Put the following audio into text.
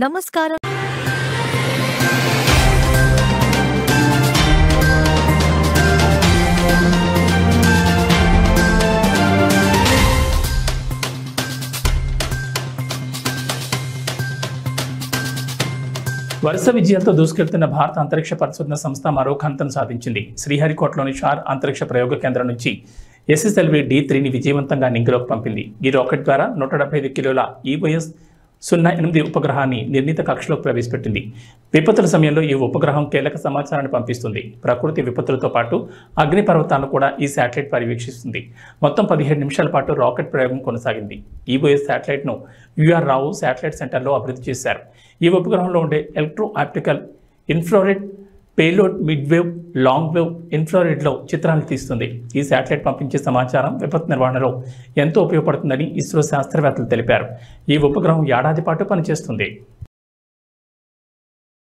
నమస్కారం. వరుస విజయాలతో దూసుకెళ్తున్న భారత అంతరిక్ష పరిశోధన సంస్థ మరో ఘనతను సాధించింది. శ్రీహరికోటలోని షార్ అంతరిక్ష ప్రయోగ కేంద్రం నుంచి SSLV-D3ని విజయవంతంగా నింగిలోకి పంపింది. ఈ రాకెట్ ద్వారా 175 కిలోల EOS-08 ఉపగ్రహాన్ని నిర్ణీత కక్షలోకి ప్రవేశపెట్టింది. విపత్తుల సమయంలో ఈ ఉపగ్రహం కీలక సమాచారాన్ని పంపిస్తుంది. ప్రకృతి విపత్తులతో పాటు అగ్నిపర్వతాలను కూడా ఈ శాటిలైట్ పర్యవేక్షిస్తుంది. మొత్తం 17 నిమిషాల పాటు రాకెట్ ప్రయోగం కొనసాగింది. EOS శాటిలైట్ను UR రావు శాటిలైట్ సెంటర్లో అభివృద్ధి చేశారు. ఈ ఉపగ్రహంలో ఉండే electro optical infrared payload mid wave, long wave ఇన్ఫ్రారెడ్లో చిత్రాలు తీస్తుంది. ఈ శాటిలైట్ పంపించే సమాచారం విపత్తు నిర్వహణలో ఎంతో ఉపయోగపడుతుందని ఇస్రో శాస్త్రవేత్తలు తెలిపారు. ఈ ఉపగ్రహం ఏడాది పాటు పనిచేస్తుంది.